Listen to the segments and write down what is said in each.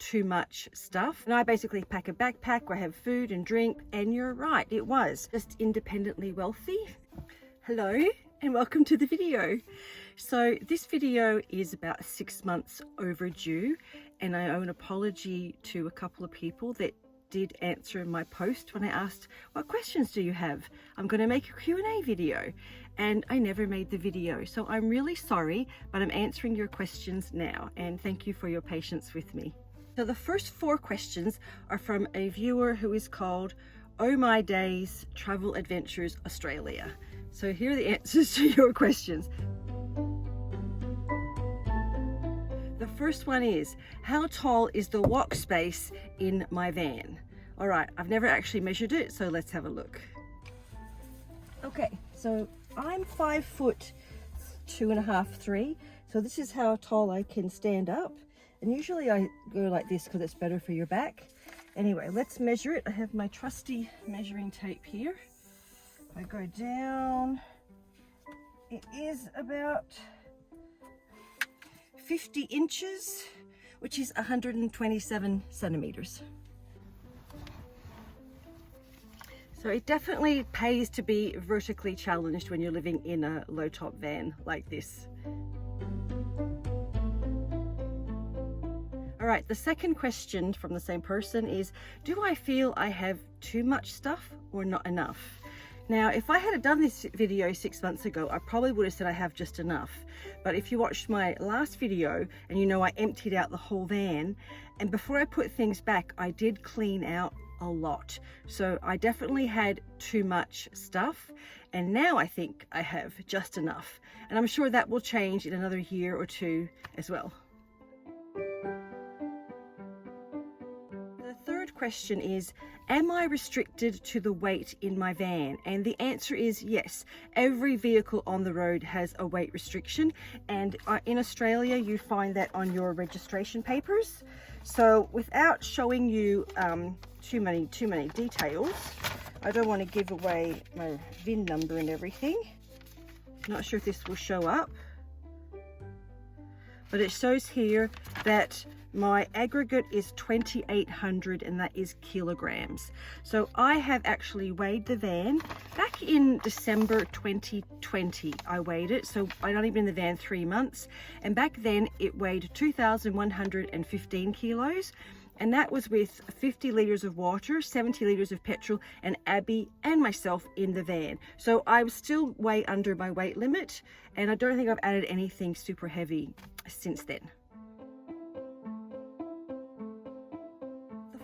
too much stuff. And I basically pack a backpack where I have food and drink, and you're right, it was just independently wealthy. Hello and welcome to the video. So this video is about 6 months overdue, and I owe an apology to a couple of people that did answer my post when I asked, what questions do you have? I'm going to make a Q&A video, and I never made the video, so I'm really sorry, but I'm answering your questions now, and thank you for your patience with me. So the first 4 questions are from a viewer who is called Oh My Days Travel Adventures Australia. So here are the answers to your questions. The first one is, how tall is the walk space in my van? All right, I've never actually measured it, so let's have a look. Okay, so I'm 5 foot 2.5, 3. So this is how tall I can stand up. And usually I go like this because it's better for your back. Anyway, let's measure it. I have my trusty measuring tape here. I go down, it is about 50 inches, which is 127 centimeters. So it definitely pays to be vertically challenged when you're living in a low top van like this. All right, the second question from the same person is, do I feel I have too much stuff or not enough? Now, if I had done this video 6 months ago, I probably would have said I have just enough. But if you watched my last video, and you know I emptied out the whole van, and before I put things back, I did clean out a lot. So I definitely had too much stuff, and now I think I have just enough. And I'm sure that will change in another year or 2 as well. Question is, am I restricted to the weight in my van? And the answer is yes. Every vehicle on the road has a weight restriction, and in Australia you find that on your registration papers. So without showing you too many details, I don't want to give away my VIN number and everything. Not sure if this will show up, but it shows here that my aggregate is 2,800, and that is kilograms. So I have actually weighed the van back in December 2020. I weighed it, so I'd only been in the van 3 months, and back then it weighed 2,115 kilos, and that was with 50 liters of water, 70 liters of petrol, and Abby and myself in the van. So I was still way under my weight limit, and I don't think I've added anything super heavy since then.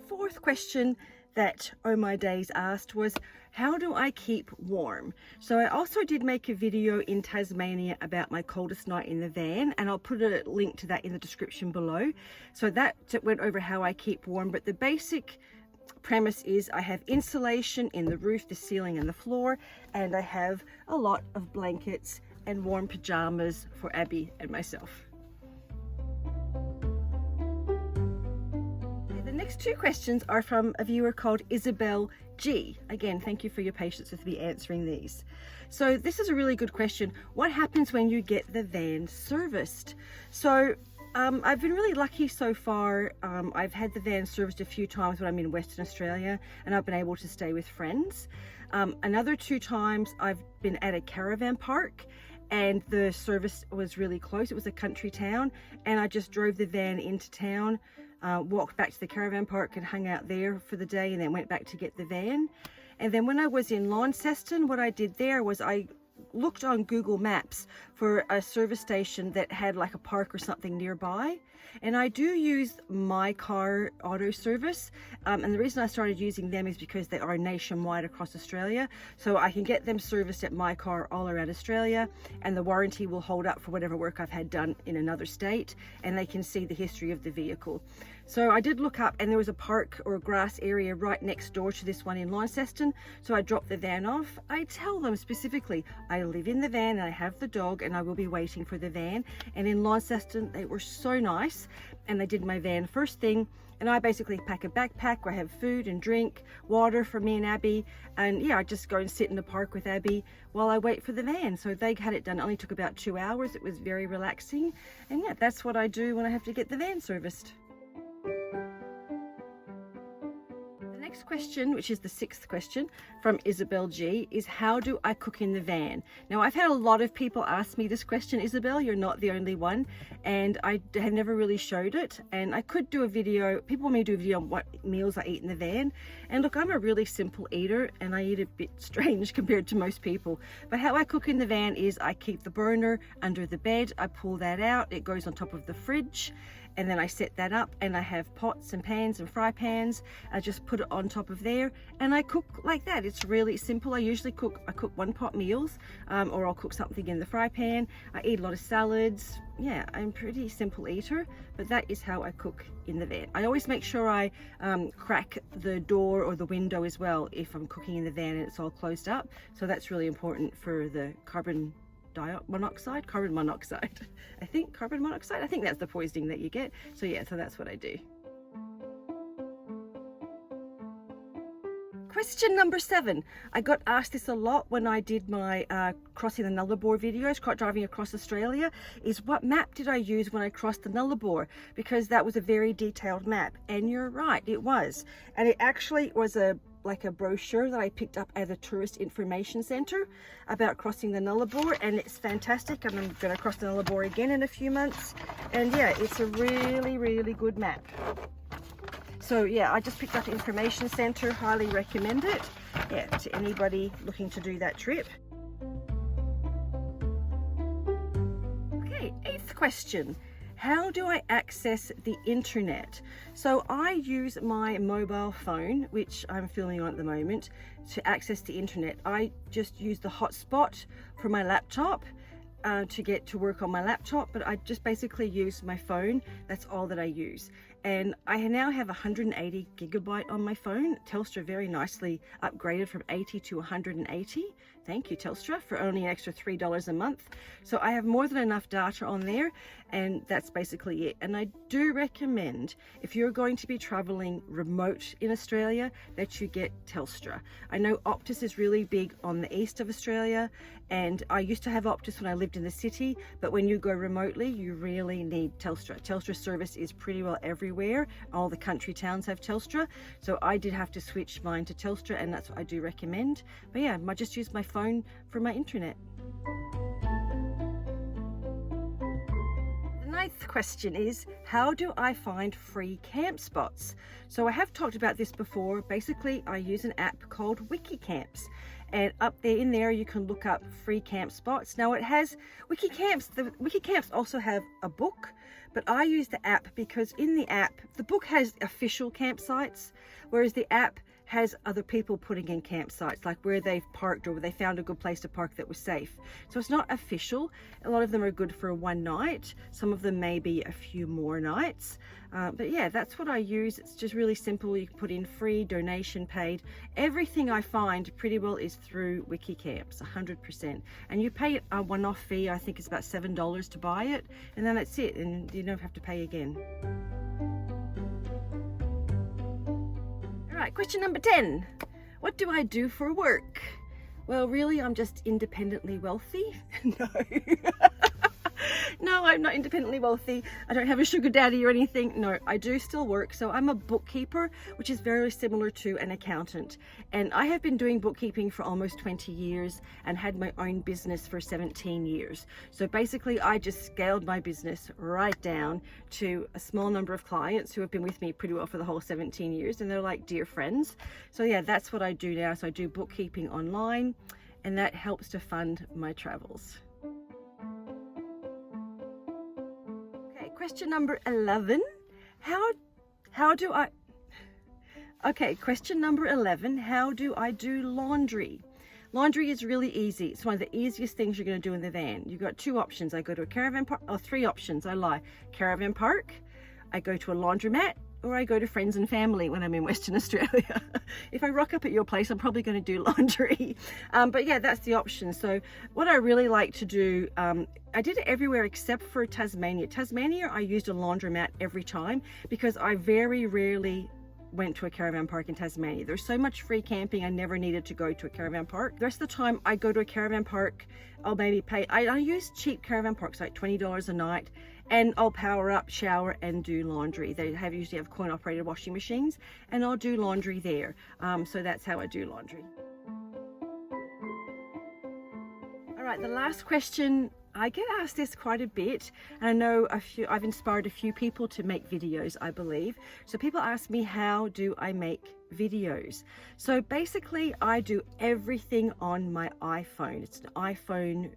Fourth question that Oh My Days asked was, how do I keep warm? So I also did make a video in Tasmania about my coldest night in the van, and I'll put a link to that in the description below. So that went over how I keep warm, but the basic premise is I have insulation in the roof, the ceiling and the floor, and I have a lot of blankets and warm pajamas for Abby and myself. The next 2 questions are from a viewer called Isabel G. Again, thank you for your patience with me answering these. So this is a really good question. What happens when you get the van serviced? So I've been really lucky so far. I've had the van serviced a few times when I'm in Western Australia, and I've been able to stay with friends. Another 2 times I've been at a caravan park, and the service was really close. It was a country town, and I just drove the van into town, walked back to the caravan park and hung out there for the day, and then went back to get the van. And then when I was in Launceston, what I did there was I looked on Google Maps for a service station that had like a park or something nearby, and I do use My Car Auto Service, and the reason I started using them is because they are nationwide across Australia, so I can get them serviced at My Car all around Australia, and the warranty will hold up for whatever work I've had done in another state, and they can see the history of the vehicle. So I did look up, and there was a park or a grass area right next door to this one in Launceston, so I dropped the van off. I tell them specifically, I live in the van and I have the dog, and I will be waiting for the van. And in Launceston, they were so nice, and they did my van first thing, and I basically pack a backpack where I have food and drink, water for me and Abby, and yeah, I just go and sit in the park with Abby while I wait for the van. So they had it done. It only took about 2 hours. It was very relaxing, and yeah, that's what I do when I have to get the van serviced. next question, which is the 6th question from Isabel G, is how do I cook in the van? Now, I've had a lot of people ask me this question, Isabel. You're not the only one, and I have never really showed it. And I could do a video, people want me to do a video on what meals I eat in the van. And look, I'm a really simple eater, and I eat a bit strange compared to most people. But how I cook in the van is I keep the burner under the bed, I pull that out, it goes on top of the fridge, and then I set that up, and I have pots and pans and fry pans. I just put it on top of there, and I cook like that. It's really simple. I usually cook 1-pot meals, or I'll cook something in the fry pan. I eat a lot of salads. Yeah, I'm a pretty simple eater, but that is how I cook in the van. I always make sure I crack the door or the window as well if I'm cooking in the van and it's all closed up. So that's really important for the carbon monoxide. I think carbon monoxide. I think that's the poisoning that you get. So yeah, so that's what I do. Question number 7. I got asked this a lot when I did my crossing the Nullarbor videos, driving across Australia, is what map did I use when I crossed the Nullarbor? Because that was a very detailed map, and you're right, it was. And it actually was like a brochure that I picked up at a tourist information center about crossing the Nullarbor, and it's fantastic. And I'm going to cross the Nullarbor again in a few months, and yeah, it's a really, really good map. So yeah, I just picked up the information center, highly recommend it, yeah, to anybody looking to do that trip. Okay, 8th question. How do I access the internet? So I use my mobile phone, which I'm filming on at the moment, to access the internet. I just use the hotspot for my laptop to get to work on my laptop, but I just basically use my phone. That's all that I use. And I now have 180 gigabyte on my phone. Telstra very nicely upgraded from 80 to 180. Thank you, Telstra, for only an extra $3 a month. So I have more than enough data on there, and that's basically it. And I do recommend, if you're going to be traveling remote in Australia, that you get Telstra. I know Optus is really big on the east of Australia, and I used to have Optus when I lived in the city, but when you go remotely, you really need Telstra. Telstra service is pretty well everywhere. All the country towns have Telstra, so I did have to switch mine to Telstra, and that's what I do recommend. But yeah, I just use my phone for my internet. The 9th question is, how do I find free camp spots? So I have talked about this before. Basically, I use an app called WikiCamps, and up there in there you can look up free camp spots. Now it has WikiCamps. The WikiCamps also have a book, but I use the app because in the app, the book has official campsites, whereas the app has other people putting in campsites, like where they've parked or where they found a good place to park that was safe. So it's not official. A lot of them are good for one night. Some of them may be a few more nights. But yeah, that's what I use. It's just really simple. You can put in free, donation paid. Everything I find pretty well is through WikiCamps, 100%. And you pay a one-off fee. I think it's about $7 to buy it. And then that's it. And you don't have to pay again. All right, question number 10. What do I do for work? Well, really, I'm just independently wealthy. No. No, I'm not independently wealthy. I don't have a sugar daddy or anything. No, I do still work. So I'm a bookkeeper, which is very similar to an accountant. And I have been doing bookkeeping for almost 20 years and had my own business for 17 years. So basically, I just scaled my business right down to a small number of clients who have been with me pretty well for the whole 17 years. And they're like dear friends. So yeah, that's what I do now. So I do bookkeeping online, and that helps to fund my travels. Question number 11. Question number 11. How do I do laundry? Laundry is really easy. It's one of the easiest things you're going to do in the van. You've got 2 options. I go to a caravan park, or 3 options. I lie. Caravan park, I go to a laundromat, or I go to friends and family when I'm in Western Australia. If I rock up at your place, I'm probably going to do laundry. But yeah, that's the option. So what I really like to do, I did it everywhere except for Tasmania. Tasmania, I used a laundromat every time because I very rarely went to a caravan park in Tasmania. There's so much free camping, I never needed to go to a caravan park. The rest of the time I go to a caravan park, I'll maybe pay, I use cheap caravan parks, like $20 a night, and I'll power up, shower, and do laundry. They usually have coin operated washing machines, and I'll do laundry there. So that's how I do laundry. All right, the last question, I get asked this quite a bit, and I know I've inspired a few people to make videos, I believe. So people ask me, how do I make videos? So basically I do everything on my iPhone. It's an iPhone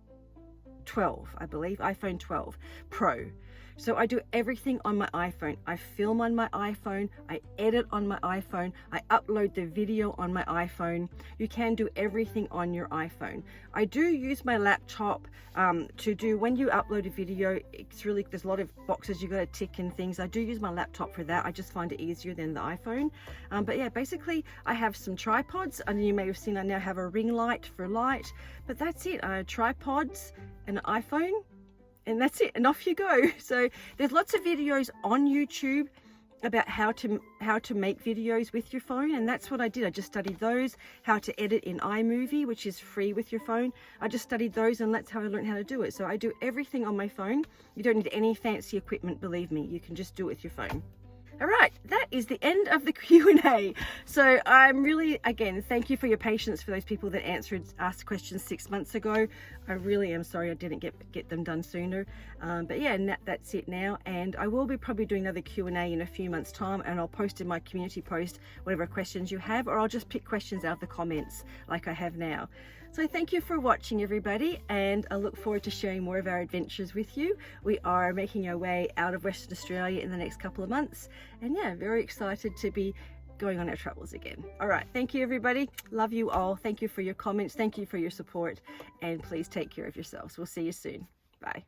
12, I believe, iPhone 12 Pro. So I do everything on my iPhone. I film on my iPhone, I edit on my iPhone, I upload the video on my iPhone. You can do everything on your iPhone. I do use my laptop to do, when you upload a video, it's really, there's a lot of boxes you got to tick and things. I do use my laptop for that. I just find it easier than the iPhone. But yeah, basically I have some tripods, and you may have seen I now have a ring light for light, but that's it. Tripods, an iPhone, and that's it, and off you go. So there's lots of videos on YouTube about how to make videos with your phone, and that's what I did. I just studied those, how to edit in iMovie, which is free with your phone. I just studied those, and that's how I learned how to do it. So I do everything on my phone. You don't need any fancy equipment, believe me. You can just do it with your phone. All right, that is the end of the Q&A. So I'm really, again, thank you for your patience for those people that asked questions 6 months ago. I really am sorry I didn't get them done sooner. But yeah, that's it now. And I will be probably doing another Q&A in a few months' time, and I'll post in my community post whatever questions you have, or I'll just pick questions out of the comments like I have now. So thank you for watching, everybody, and I look forward to sharing more of our adventures with you. We are making our way out of Western Australia in the next couple of months, and yeah, very excited to be going on our travels again. All right, thank you, everybody. Love you all. Thank you for your comments. Thank you for your support, and please take care of yourselves. We'll see you soon. Bye.